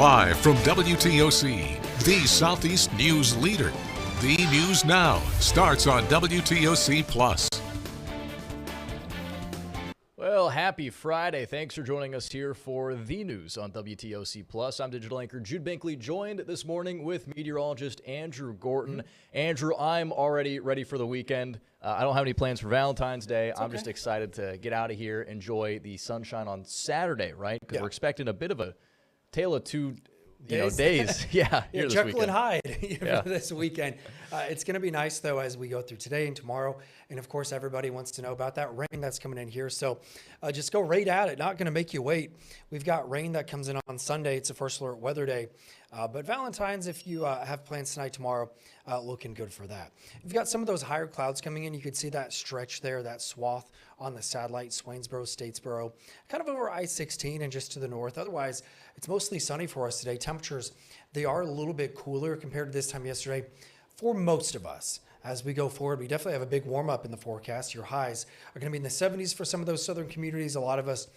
Live from WTOC, the Southeast News leader. The News Now starts on WTOC Plus. Well, happy Friday. Thanks for joining us here for the news on WTOC Plus. I'm digital anchor Jude Binkley, joined this morning with meteorologist Andrew Gorton. Andrew, I'm already ready for the weekend. I don't have any plans for Valentine's Day. I'm just excited to get out of here, enjoy the sunshine on Saturday, right? Because we're expecting a bit of a tale of two days. Yeah, yeah, this Jekyll weekend. and Hyde for this weekend. It's going to be nice, though, as we go through today and tomorrow. And, of course, everybody wants to know about that rain that's coming in here. So just go right at it. Not going to make you wait. We've got rain that comes in on Sunday. It's a first alert weather day. But Valentine's, if you have plans tonight, tomorrow, looking good for that. You've got some of those higher clouds coming in. You can see that stretch there, that swath on the satellite, Swainsboro, Statesboro, kind of over I-16 and just to the north. Otherwise, it's mostly sunny for us today. Temperatures, they are a little bit cooler compared to this time yesterday for most of us. As we go forward, we definitely have a big warm up in the forecast. Your highs are going to be in the 70s for some of those southern communities. A lot of us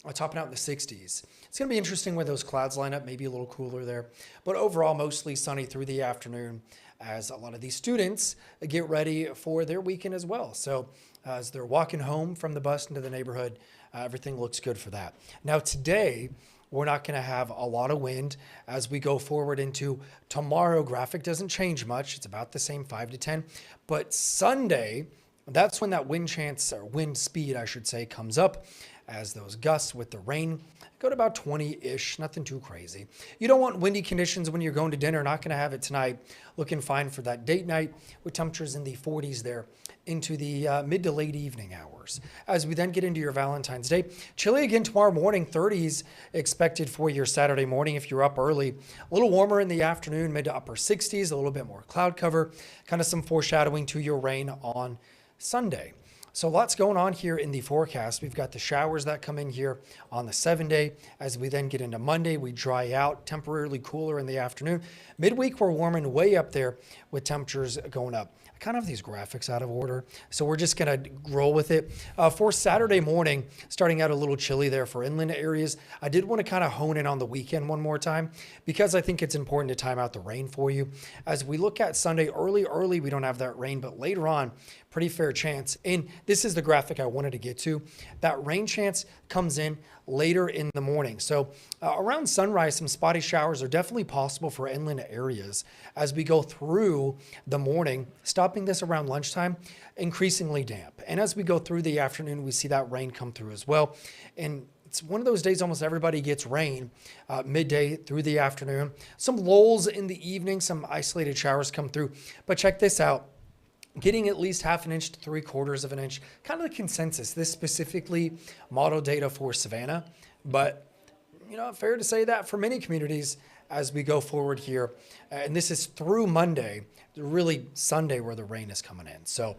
are topping out in the 60s. It's going to be interesting when those clouds line up, maybe a little cooler there. But overall, mostly sunny through the afternoon as a lot of these students get ready for their weekend as well. So as they're walking home from the bus into the neighborhood, everything looks good for that. Now today, we're not going to have a lot of wind as we go forward into tomorrow. Graphic doesn't change much. It's about the same, 5 to 10. But Sunday, that's when that wind chance, or wind speed, I should say, comes up as those gusts with the rain go to about 20-ish, nothing too crazy. You don't want windy conditions when you're going to dinner. Not going to have it tonight. Looking fine for that date night with temperatures in the 40s there into the mid to late evening hours. As we then get into your Valentine's Day, chilly again tomorrow morning, 30s expected for your Saturday morning if you're up early. A little warmer in the afternoon, mid to upper 60s, a little bit more cloud cover, kind of some foreshadowing to your rain on Sunday. So lots going on here in the forecast. We've got the showers that come in here on the 7-day. As we then get into Monday, we dry out, temporarily cooler in the afternoon. Midweek, we're warming way up there with temperatures going up. I kind of have these graphics out of order, so we're just going to roll with it. For Saturday morning, starting out a little chilly there for inland areas. I did want to kind of hone in on the weekend one more time because I think it's important to time out the rain for you. As we look at Sunday, early, we don't have that rain, but later on, pretty fair chance. And this is the graphic I wanted to get to. That rain chance comes in later in the morning. So around sunrise, some spotty showers are definitely possible for inland areas as we go through the morning, stopping this around lunchtime, increasingly damp. And as we go through the afternoon, we see that rain come through as well. And it's one of those days almost everybody gets rain midday through the afternoon. Some lulls in the evening, some isolated showers come through. But check this out. Getting at least 1/2 inch to 3/4 of an inch, kind of the consensus. This specifically model data for Savannah, but fair to say that for many communities as we go forward here. And this is through Monday, really Sunday where the rain is coming in. So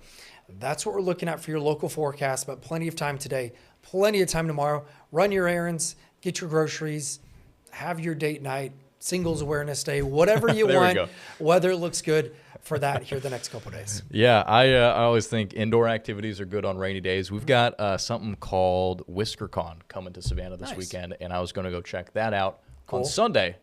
that's what we're looking at for your local forecast, but plenty of time today, plenty of time tomorrow. Run your errands, get your groceries, have your date night, Singles Awareness Day, whatever you want. Weather looks good for that here the next couple of days. Yeah, I always think indoor activities are good on rainy days. We've got something called WhiskerCon coming to Savannah this weekend, and I was going to go check that out on Sunday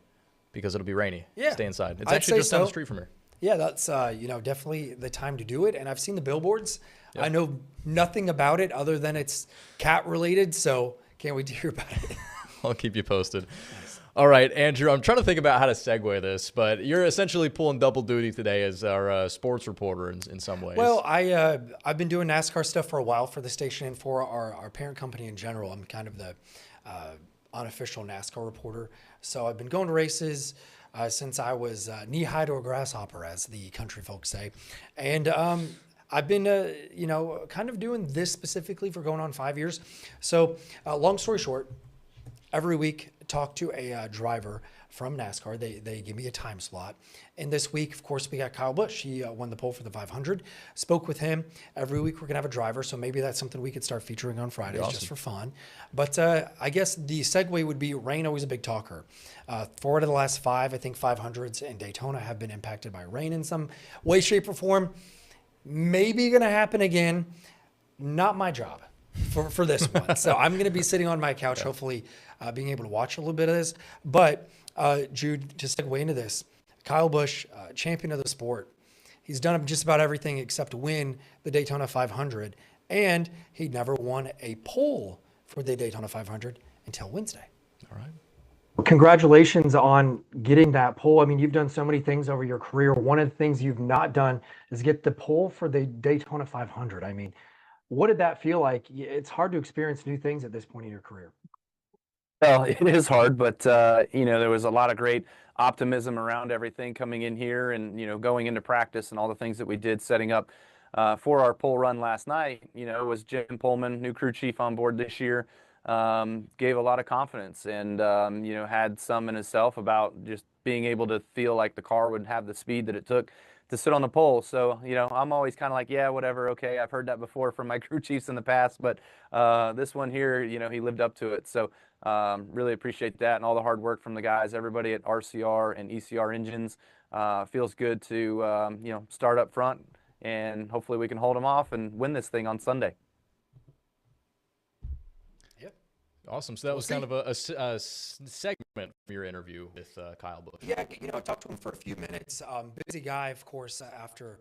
because it'll be rainy. Yeah. Stay inside. It's actually just down the street from here. Yeah, that's definitely the time to do it. And I've seen the billboards. Yep. I know nothing about it other than it's cat related, so can't wait to hear about it. I'll keep you posted. Nice. All right, Andrew, I'm trying to think about how to segue this, but you're essentially pulling double duty today as our sports reporter in some ways. Well, I've been doing NASCAR stuff for a while for the station and for our parent company in general. I'm kind of the unofficial NASCAR reporter. So I've been going to races since I was knee-high to a grasshopper, as the country folks say. And I've been, kind of doing this specifically for going on 5 years. So long story short, every week talk to a driver from NASCAR. They give me a time slot. And this week, of course, we got Kyle Busch. He won the pole for the 500. Spoke with him. Every week we're going to have a driver, so maybe that's something we could start featuring on Fridays just for fun. But I guess the segue would be rain, always a big talker. 4 out of the last 5, I think 500s in Daytona have been impacted by rain in some way, shape, or form. Maybe going to happen again. Not my job. for this one. So I'm going to be sitting on my couch, hopefully being able to watch a little bit of this. But Jude, to segue into this, Kyle Busch, champion of the sport. He's done just about everything except win the Daytona 500. And he never won a pole for the Daytona 500 until Wednesday. All right. Congratulations on getting that pole. I mean, you've done so many things over your career. One of the things you've not done is get the pole for the Daytona 500. I mean, what did that feel like? It's hard to experience new things at this point in your career. Well, it is hard, but there was a lot of great optimism around everything coming in here, and going into practice and all the things that we did setting up for our pole run last night. It was Jim Pullman, new crew chief on board this year. Gave a lot of confidence, and had some in himself about just being able to feel like the car would have the speed that it took to sit on the pole. So I'm always kind of like, yeah, whatever, okay, I've heard that before from my crew chiefs in the past, but this one here, he lived up to it. So really appreciate that, and all the hard work from the guys, everybody at RCR and ECR Engines. Feels good to start up front, and hopefully we can hold them off and win this thing on Sunday. Awesome. So that was kind of a segment from your interview with Kyle Busch. Yeah, I talked to him for a few minutes. Busy guy, of course, after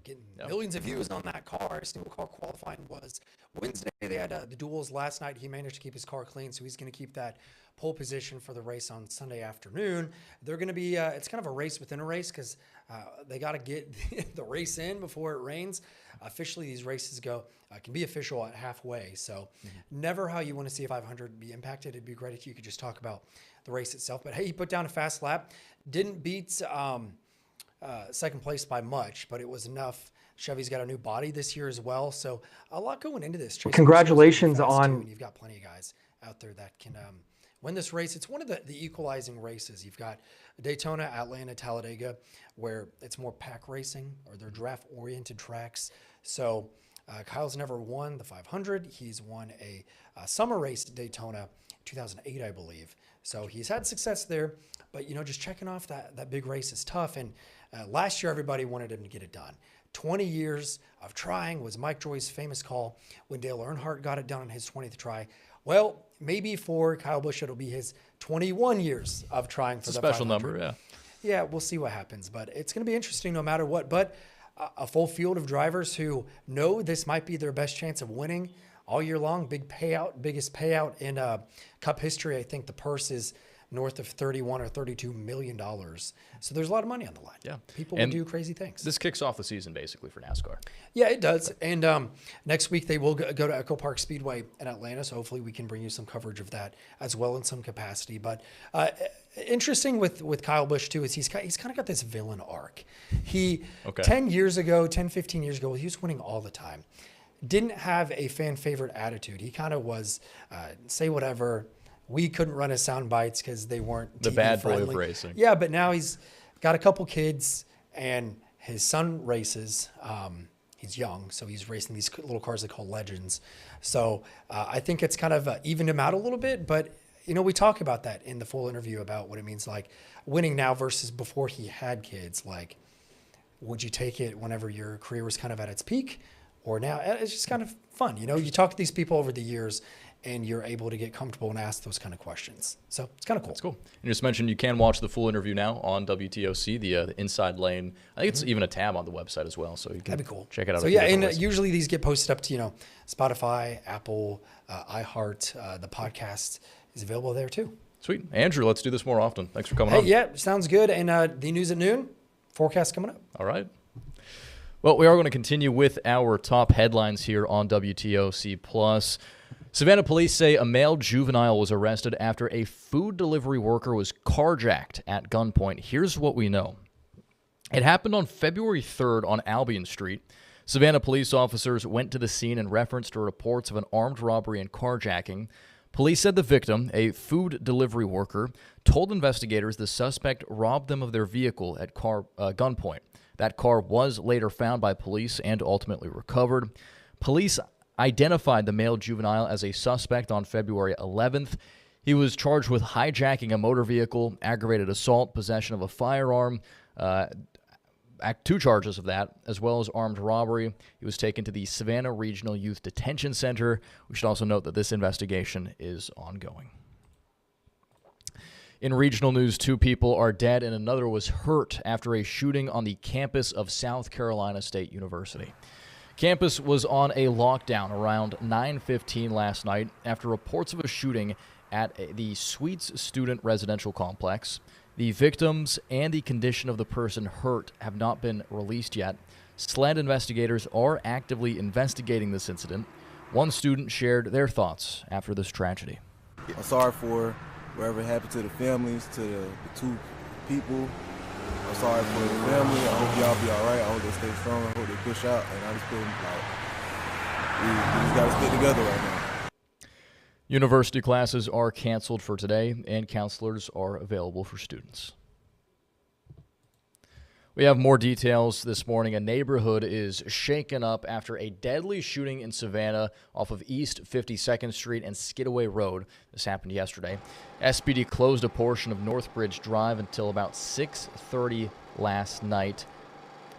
getting millions of views on that car. Single car qualifying was Wednesday. They had the duels last night. He managed to keep his car clean, so he's going to keep that pole position for the race on Sunday afternoon. They're going to be it's kind of a race within a race, because they got to get the race in before it rains. Officially, these races can be official at halfway, so never how you want to see a 500 be impacted. It'd be great if you could just talk about the race itself. But hey, he put down a fast lap, didn't beat second place by much, but it was enough. Chevy's got a new body this year as well, so a lot going into this. Congratulations on. You've got plenty of guys out there that can win this race. It's one of the equalizing races. You've got Daytona, Atlanta, Talladega, where it's more pack racing, or they're draft-oriented tracks. So Kyle's never won the 500. He's won a summer race at Daytona 2008, I believe. So he's had success there, but just checking off that big race is tough. And last year, everybody wanted him to get it done. 20 years of trying was Mike Joy's famous call when Dale Earnhardt got it done on his 20th try. Well, maybe for Kyle Busch, it'll be his 21 years of trying for the special 500. number, yeah. Yeah, we'll see what happens, but it's going to be interesting no matter what. But a full field of drivers who know this might be their best chance of winning all year long. Big payout, biggest payout in Cup history. I think the purse is north of $31 or $32 million. So there's a lot of money on the line. Yeah. People will do crazy things. This kicks off the season basically for NASCAR. Yeah, it does. And next week they will go to Echo Park Speedway in Atlanta. So hopefully we can bring you some coverage of that as well in some capacity. But interesting with Kyle Busch too is he's kind of got this villain arc. He 10 years ago, 10, 15 years ago, he was winning all the time. Didn't have a fan favorite attitude. He kind of was say whatever. We couldn't run his sound bites because they weren't the TV bad friendly. boy of racing. Yeah, but now he's got a couple kids, and his son races. He's young, so he's racing these little cars they call Legends. So I think it's kind of evened him out a little bit. But we talk about that in the full interview about what it means like winning now versus before he had kids. Like, would you take it whenever your career was kind of at its peak, or now? It's just kind of fun. You talk to these people over the years, and you're able to get comfortable and ask those kind of questions. So it's kind of cool. That's cool. You just mentioned you can watch the full interview now on WTOC, the Inside Lane. I think it's even a tab on the website as well, so you can That'd be cool. Check it out. So yeah, and usually these get posted up to Spotify, Apple, iHeart. The podcast is available there too. Sweet. Andrew, let's do this more often. Thanks for coming on. Yeah, sounds good. And the news at noon, forecast coming up. All right. Well, we are going to continue with our top headlines here on WTOC Plus. Savannah police say a male juvenile was arrested after a food delivery worker was carjacked at gunpoint. Here's what we know. It happened on February 3rd on Albion Street. Savannah police officers went to the scene in reference to reports of an armed robbery and carjacking. Police said the victim, a food delivery worker, told investigators the suspect robbed them of their vehicle at gunpoint. That car was later found by police and ultimately recovered. Police identified the male juvenile as a suspect on February 11th. He was charged with hijacking a motor vehicle, aggravated assault, possession of a firearm, two charges of that, as well as armed robbery. He was taken to the Savannah Regional Youth Detention Center. We should also note that this investigation is ongoing. In regional news, 2 people are dead and another was hurt after a shooting on the campus of South Carolina State University. Campus was on a lockdown around 9:15 last night after reports of a shooting at the Suites student residential complex. The victims and the condition of the person hurt have not been released yet. SLED investigators are actively investigating this incident. One student shared their thoughts after this tragedy. I'm sorry for whatever happened to the families, to the 2 people. I'm sorry for the family. I hope y'all be all right. I hope they stay strong. I hope they push out. And I just feel like we just got to stick together right now. University classes are canceled for today, and counselors are available for students. We have more details this morning. A neighborhood is shaken up after a deadly shooting in Savannah off of East 52nd Street and Skidaway Road. This happened yesterday. SPD closed a portion of Northbridge Drive until about 6:30 last night.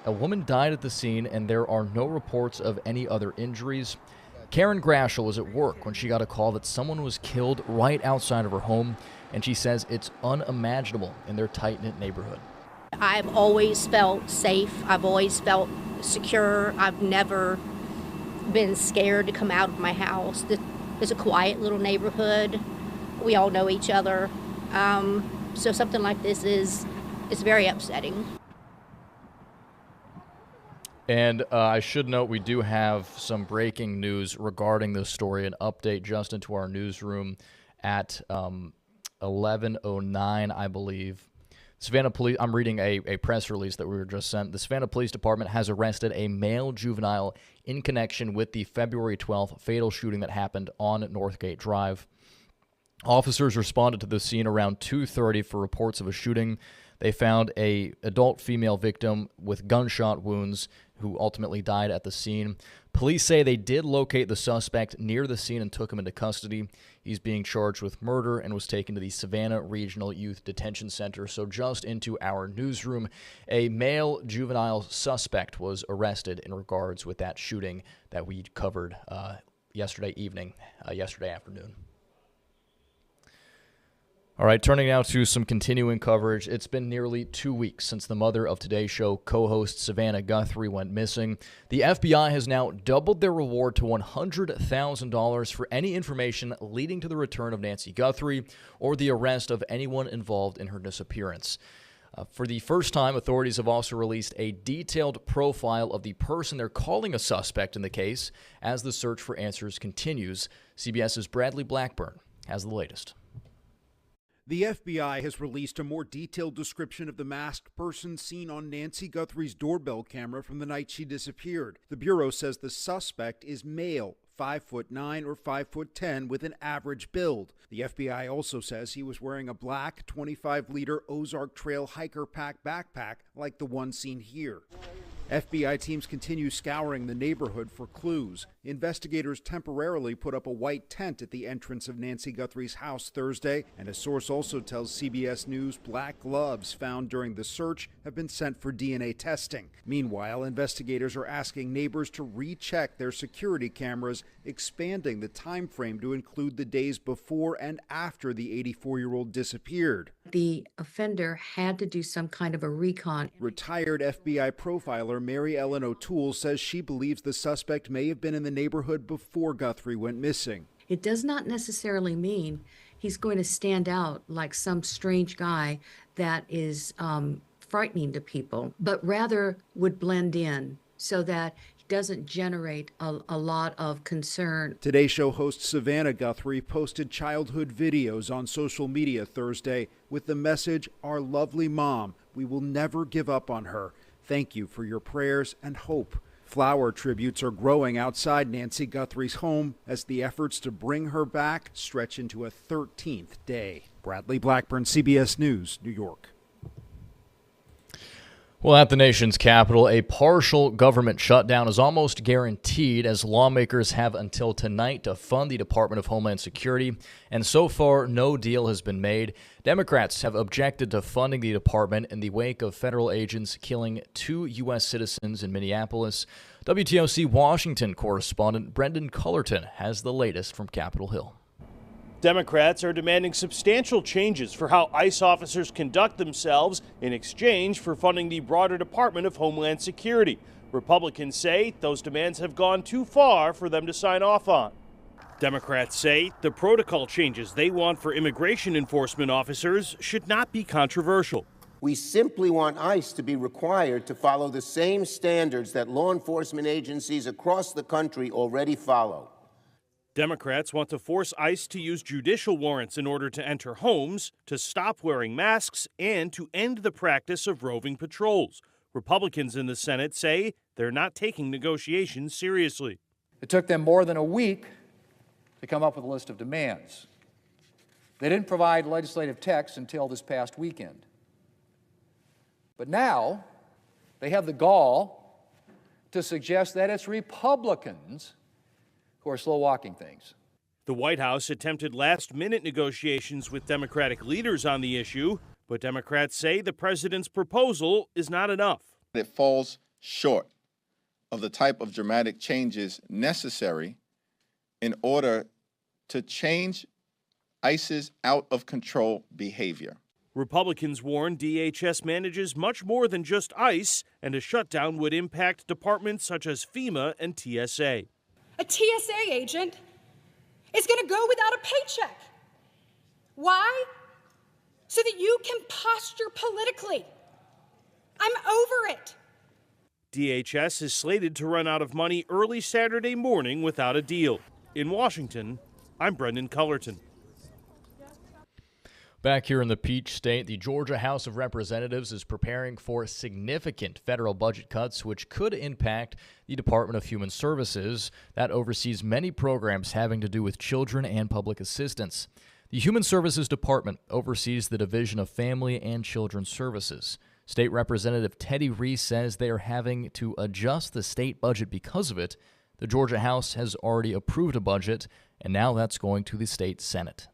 A woman died at the scene, and there are no reports of any other injuries. Karen Grashel was at work when she got a call that someone was killed right outside of her home, and she says it's unimaginable in their tight-knit neighborhood. I've always felt safe. I've always felt secure. I've never been scared to come out of my house. It's a quiet little neighborhood. We all know each other. So something like this is very upsetting. And I should note we do have some breaking news regarding this story, an update just into our newsroom at 11:09, I believe. Savannah Police, I'm reading a press release that we were just sent. The Savannah Police Department has arrested a male juvenile in connection with the February 12th fatal shooting that happened on Northgate Drive. Officers responded to the scene around 2:30 for reports of a shooting. They found an adult female victim with gunshot wounds who ultimately died at the scene. Police say they did locate the suspect near the scene and took him into custody. He's being charged with murder and was taken to the Savannah Regional Youth Detention Center. So just into our newsroom, a male juvenile suspect was arrested in regards with that shooting that we covered yesterday afternoon. All right, turning now to some continuing coverage. It's been nearly 2 weeks since the mother of Today's Show co-host Savannah Guthrie went missing. The FBI has now doubled their reward to $100,000 for any information leading to the return of Nancy Guthrie or the arrest of anyone involved in her disappearance. For the first time, authorities have also released a detailed profile of the person they're calling a suspect in the case as the search for answers continues. CBS's Bradley Blackburn has the latest. The FBI has released a more detailed description of the masked person seen on Nancy Guthrie's doorbell camera from the night she disappeared. The Bureau says the suspect is male, 5'9" or 5'10", with an average build. The FBI also says he was wearing a black 25-liter Ozark Trail hiker pack backpack like the one seen here. FBI teams continue scouring the neighborhood for clues. Investigators temporarily put up a white tent at the entrance of Nancy Guthrie's house Thursday, and a source also tells CBS News black gloves found during the search have been sent for DNA testing. Meanwhile, investigators are asking neighbors to recheck their security cameras, expanding the time frame to include the days before and after the 84-year-old disappeared. The offender had to do some kind of a recon. Retired FBI profiler Mary Ellen O'Toole says she believes the suspect may have been in the neighborhood before Guthrie went missing. It does not necessarily mean he's going to stand out like some strange guy that is frightening to people, but rather would blend in so that he doesn't generate a lot of concern. Today's Show host Savannah Guthrie posted childhood videos on social media Thursday with the message, "Our lovely mom, we will never give up on her. Thank you for your prayers and hope." Flower tributes are growing outside Nancy Guthrie's home as the efforts to bring her back stretch into a 13th day. Bradley Blackburn, CBS News, New York. Well, at the nation's capital, a partial government shutdown is almost guaranteed as lawmakers have until tonight to fund the Department of Homeland Security, and so far, no deal has been made. Democrats have objected to funding the department in the wake of federal agents killing 2 U.S. citizens in Minneapolis. WTOC Washington correspondent Brendan Cullerton has the latest from Capitol Hill. Democrats are demanding substantial changes for how ICE officers conduct themselves in exchange for funding the broader Department of Homeland Security. Republicans say those demands have gone too far for them to sign off on. Democrats say the protocol changes they want for immigration enforcement officers should not be controversial. We simply want ICE to be required to follow the same standards that law enforcement agencies across the country already follow. Democrats want to force ICE to use judicial warrants in order to enter homes, to stop wearing masks, and to end the practice of roving patrols. Republicans in the Senate say they're not taking negotiations seriously. It took them more than a week to come up with a list of demands. They didn't provide legislative text until this past weekend. But now they have the gall to suggest that it's Republicans who are slow walking things. The White House attempted last-minute negotiations with Democratic leaders on the issue, but Democrats say the president's proposal is not enough. It falls short of the type of dramatic changes necessary in order to change ICE's out-of-control behavior. Republicans warn DHS manages much more than just ICE, and a shutdown would impact departments such as FEMA and TSA. A TSA agent is going to go without a paycheck. Why? So that you can posture politically. I'm over it. DHS is slated to run out of money early Saturday morning without a deal. In Washington, I'm Brendan Cullerton. Back here in the Peach State, the Georgia House of Representatives is preparing for significant federal budget cuts, which could impact the Department of Human Services that oversees many programs having to do with children and public assistance. The Human Services Department oversees the Division of Family and Children's Services. State Representative Teddy Reese says they are having to adjust the state budget because of it. The Georgia House has already approved a budget, and now that's going to the state Senate.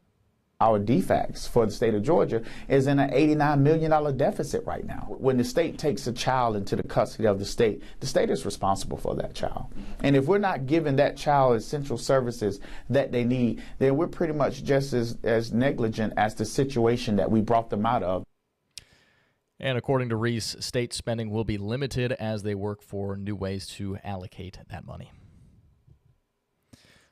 Our DFACS for the state of Georgia is in an $89 million deficit right now. When the state takes a child into the custody of the state is responsible for that child. And if we're not giving that child essential services that they need, then we're pretty much just as negligent as the situation that we brought them out of. And according to Reese, state spending will be limited as they work for new ways to allocate that money.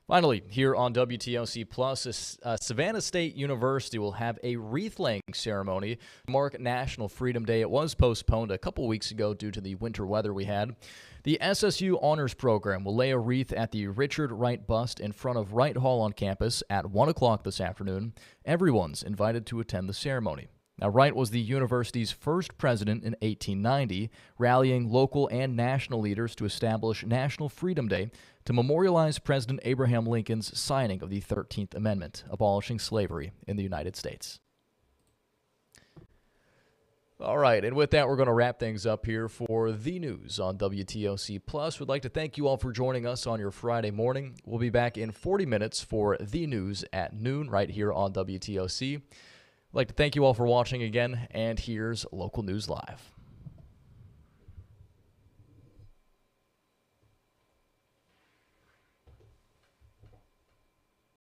Finally, here on WTOC Plus, Savannah State University will have a wreath-laying ceremony to mark National Freedom Day. It was postponed a couple weeks ago due to the winter weather we had. The SSU Honors Program will lay a wreath at the Richard Wright bust in front of Wright Hall on campus at 1 o'clock this afternoon. Everyone's invited to attend the ceremony. Now, Wright was the university's first president in 1890, rallying local and national leaders to establish National Freedom Day to memorialize President Abraham Lincoln's signing of the 13th Amendment, abolishing slavery in the United States. All right, and with that, we're going to wrap things up here for the news on WTOC Plus. We'd like to thank you all for joining us on your Friday morning. We'll be back in 40 minutes for the news at noon right here on WTOC. I'd like to thank you all for watching again, and here's Local News Live.